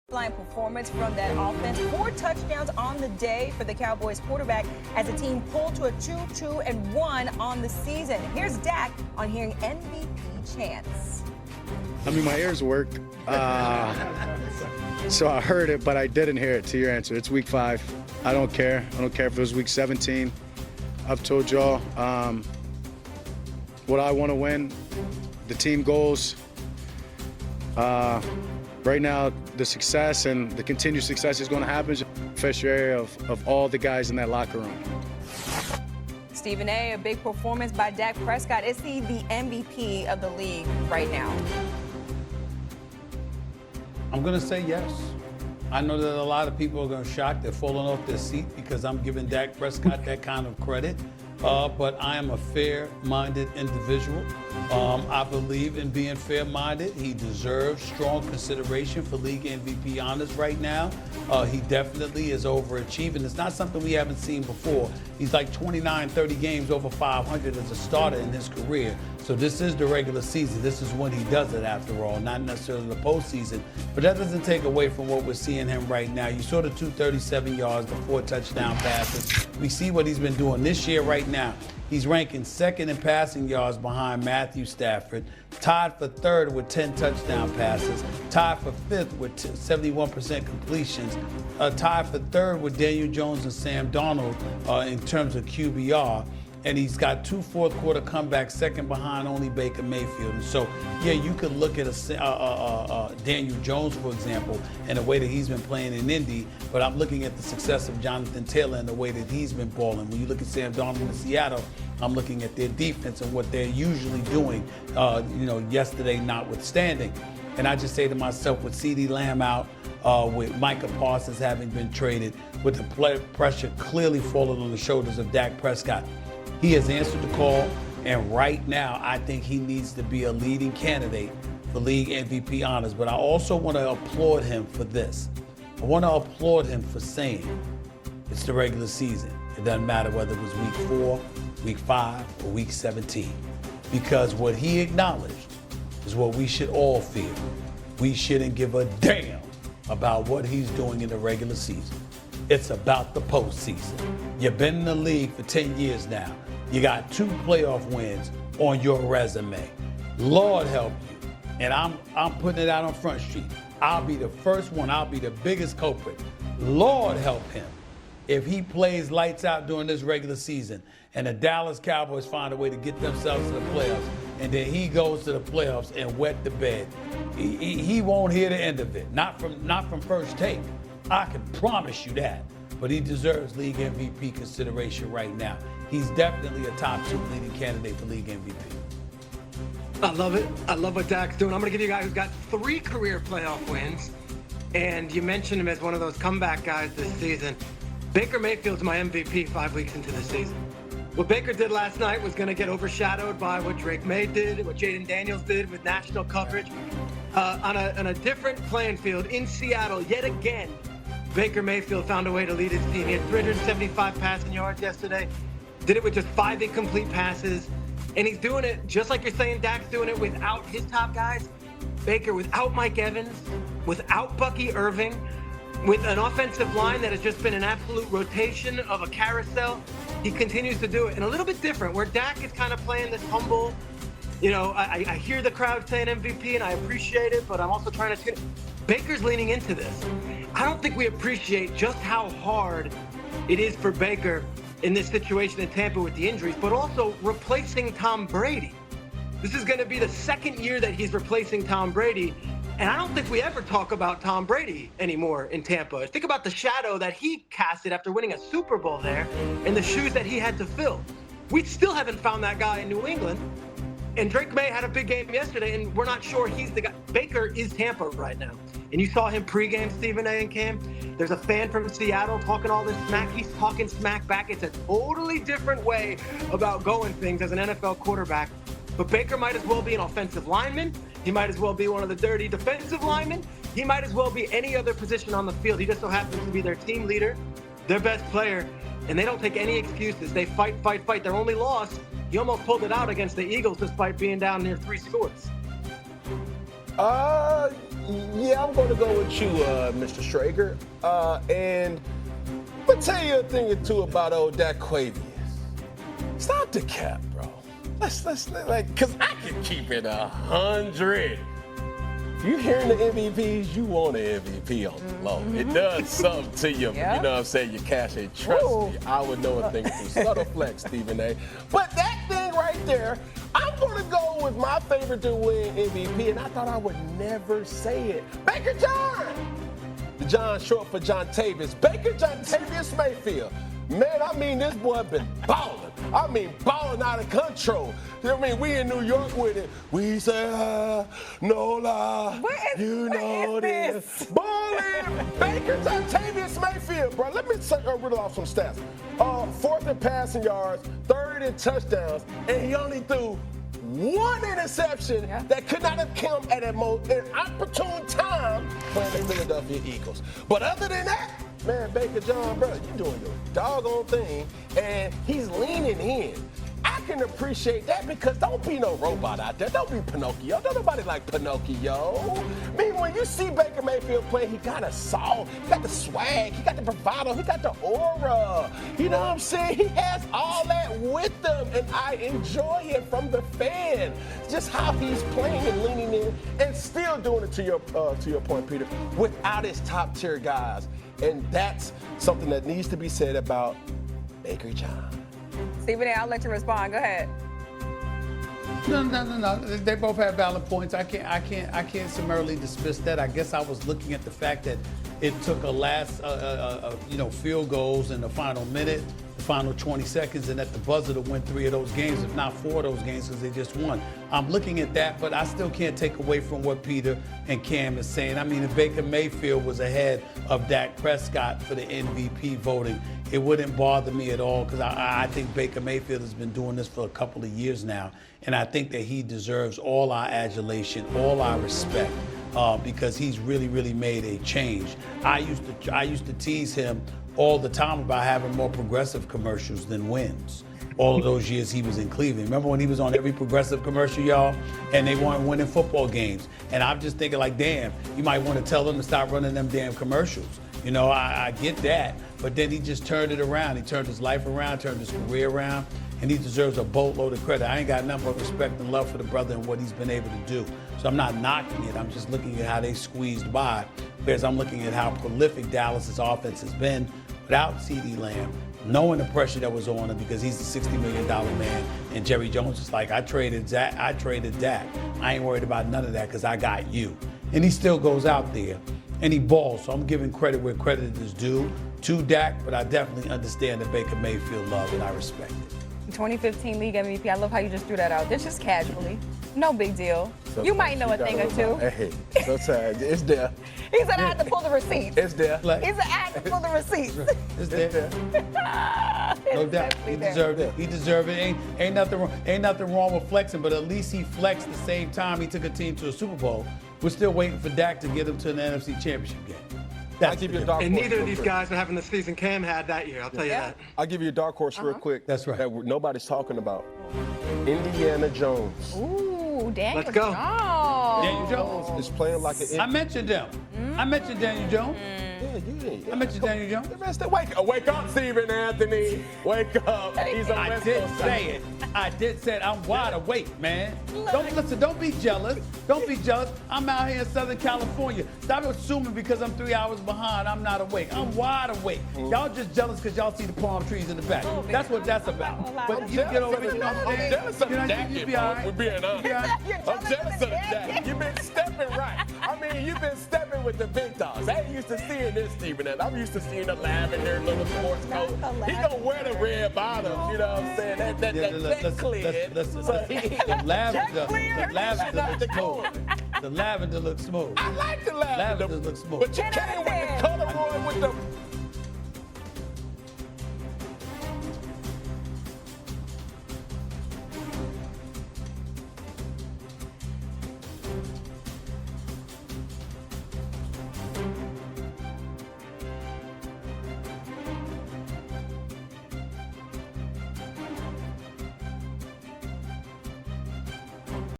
Line performance from that offense. 4 touchdowns on the day for the Cowboys quarterback as the team pulled to a 2-2-1 on the season. Here's Dak on hearing MVP chants. I mean, my ears work, so I heard it, but I didn't hear it. To your answer, it's week 5. I don't care. I don't care if it was week 17. I've told y'all what I want to win, the team goals. Right now, the success and the continued success is going to happen. Beneficiary of all the guys in that locker room. Stephen A., a big performance by Dak Prescott. Is he the MVP of the league right now? I'm going to say yes. I know that a lot of people are going to shock. They're falling off their seat because I'm giving Dak Prescott that kind of credit. But I am a fair-minded individual. I believe in being fair-minded. He deserves strong consideration for league MVP honors right now. He definitely is overachieving. It's not something we haven't seen before. He's like 29, 30 games over 500 as a starter in his career. So this is the regular season. This is when he does it after all, not necessarily the postseason. But that doesn't take away from what we're seeing him right now. You saw the 237 yards, the 4 touchdown passes. We see what he's been doing this year right now. He's ranking second in passing yards behind Matthew Stafford, tied for third with 10 touchdown passes, tied for fifth with 71% completions, tied for third with Daniel Jones and Sam Darnold in terms of QBR. And he's got 2 fourth-quarter comebacks, second behind only Baker Mayfield. And so, yeah, you could look at Daniel Jones, for example, and the way that he's been playing in Indy, but I'm looking at the success of Jonathan Taylor and the way that he's been balling. When you look at Sam Darnold in Seattle, I'm looking at their defense and what they're usually doing, yesterday notwithstanding. And I just say to myself, with CeeDee Lamb out, with Micah Parsons having been traded, with the pressure clearly falling on the shoulders of Dak Prescott, he has answered the call, and right now I think he needs to be a leading candidate for league MVP honors. But I also want to applaud him for this. I want to applaud him for saying it's the regular season. It doesn't matter whether it was week 4, week 5, or week 17. Because what he acknowledged is what we should all feel. We shouldn't give a damn about what he's doing in the regular season. It's about the postseason. You've been in the league for 10 years now. You got 2 playoff wins on your resume. Lord help you. And I'm putting it out on Front Street. I'll be the first one. I'll be the biggest culprit. Lord help him if he plays lights out during this regular season and the Dallas Cowboys find a way to get themselves to the playoffs, and then he goes to the playoffs and wet the bed. He won't hear the end of it. Not from first take. I can promise you that. But he deserves league MVP consideration right now. He's definitely a top 2 leading candidate for league MVP. I love it. I love what Dak's doing. I'm going to give you a guy who's got 3 career playoff wins, and you mentioned him as one of those comeback guys this season. Baker Mayfield's my MVP 5 weeks into the season. What Baker did last night was going to get overshadowed by what Drake May did, what Jaden Daniels did with national coverage. On a different playing field in Seattle, yet again, Baker Mayfield found a way to lead his team. He had 375 passing yards yesterday. Did it with just 5 incomplete passes. And he's doing it, just like you're saying, Dak's doing it without his top guys. Baker, without Mike Evans, without Bucky Irving, with an offensive line that has just been an absolute rotation of a carousel, he continues to do it. And a little bit different, where Dak is kind of playing this humble, I hear the crowd saying MVP, and I appreciate it, but I'm also trying to... Baker's leaning into this. I don't think we appreciate just how hard it is for Baker in this situation in Tampa with the injuries, but also replacing Tom Brady. This is going to be the 2nd year that he's replacing Tom Brady, and I don't think we ever talk about Tom Brady anymore in Tampa. Think about the shadow that he casted after winning a Super Bowl there and the shoes that he had to fill. We still haven't found that guy in New England. And Drake May had a big game yesterday, and we're not sure he's the guy. Baker is Tampa right now. And you saw him pregame, Stephen A. and Cam. There's a fan from Seattle talking all this smack. He's talking smack back. It's a totally different way about going things as an NFL quarterback. But Baker might as well be an offensive lineman. He might as well be one of the dirty defensive linemen. He might as well be any other position on the field. He just so happens to be their team leader, their best player, and they don't take any excuses. They fight. Their only loss, he almost pulled it out against the Eagles despite being down near 3 scores. Yeah, I'm going to go with you, Mr. Schrager. And I'm going to tell you a thing or two about old Dak Prescott. Stop the cap, bro. Let's because I can keep it 100. If you're hearing the MVPs, you want an MVP on the low. It does something to you. Yeah. You know what I'm saying? You cash it. Trust me, I would know a thing or two. Subtle flex, Stephen A. But that thing right there, I'm going to go with my favorite to win MVP, and I thought I would never say it. Baker John. The John short for John Tavius. Baker John Tavius Mayfield. Man, I mean, this boy been balling. I mean, balling out of control. I mean, we in New York with it. We say, no lie. You know this. Balling. Baker Tavius Mayfield, bro. Let me riddle off some stats. 4th in passing yards, 3rd in touchdowns, and he only threw one interception that could not have come at an opportune time playing the Philadelphia Eagles. But other than that, man, Baker John, bro, you doing your doggone thing, and he's leaning in. I can appreciate that because don't be no robot out there. Don't be Pinocchio. Don't nobody like Pinocchio. I mean, when you see Baker Mayfield play, he got a soul, he got the swag, he got the bravado, he got the aura. You know what I'm saying? He has all that with him, and I enjoy it from the fan. Just how he's playing and leaning in and still doing it to your point, Peter, without his top tier guys. And that's something that needs to be said about Baker John. Stephen A., I'll let you respond. Go ahead. No. They both have valid points. I can't summarily dismiss that. I guess I was looking at the fact that it took a last, field goals in the final minute, the final 20 seconds, and at the buzzer to win 3 of those games, if not 4 of those games, because they just won. I'm looking at that, but I still can't take away from what Peter and Cam is saying. I mean, if Baker Mayfield was ahead of Dak Prescott for the MVP voting, it wouldn't bother me at all because I think Baker Mayfield has been doing this for a couple of years now, and I think that he deserves all our adulation, all our respect, because he's really, really made a change. I used to tease him all the time about having more progressive commercials than wins. All of those years he was in Cleveland. Remember when he was on every progressive commercial, y'all? And they weren't winning football games. And I'm just thinking like, damn, you might want to tell them to stop running them damn commercials. You know, I get that. But then he just turned it around. He turned his life around, turned his career around, and he deserves a boatload of credit. I ain't got nothing but respect and love for the brother and what he's been able to do. So I'm not knocking it. I'm just looking at how they squeezed by, whereas I'm looking at how prolific Dallas's offense has been without CeeDee Lamb, knowing the pressure that was on him because he's a $60 million man, and Jerry Jones is like, I traded Dak. I ain't worried about none of that because I got you. And he still goes out there and he balls. So I'm giving credit where credit is due to Dak, but I definitely understand the Baker Mayfield love and I respect it. 2015 League MVP. I love how you just threw that out. This just casually. No big deal. You might know a thing or two. Hey, it's there. He said I had to pull the receipts. It's there. He said I had to pull the receipts. It's there. No doubt. He deserved it. He deserved it. Ain't nothing wrong with flexing, but at least he flexed the same time he took a team to a Super Bowl. We're still waiting for Dak to get him to an NFC Championship game. And neither of these guys are having the season Cam had that year, I'll tell you that. I'll give you a dark horse real quick. That's right. That nobody's talking about. Indiana Jones. Ooh, Daniel Let's go. Jones. Daniel Jones is playing like an... I mentioned them. I mentioned Daniel Jones. Yeah, you did. I mentioned Daniel Jones. Wake up, Stephen Anthony. Wake up. He's on I did say it. I'm wide awake, man. Don't be jealous. Don't be jealous. I'm out here in Southern California. Stop assuming because I'm 3 hours behind, I'm not awake. I'm wide awake. Y'all just jealous because y'all see the palm trees in the back. That's what that's about. But you get over it, you know what I'm saying? I'm jealous of the jacket, bro. We're being honest. I'm jealous of the jacket. You've been stepping right. I mean, you've been stepping with the big dogs. I ain't used to seeing this, Stephen. I'm used to seeing the lavender little sports coat. He gonna wear the red bottoms, you know what I'm saying? That clear. The lavender looks smooth. I like the lavender. Lavender looks smooth. But you came with the corduroy with the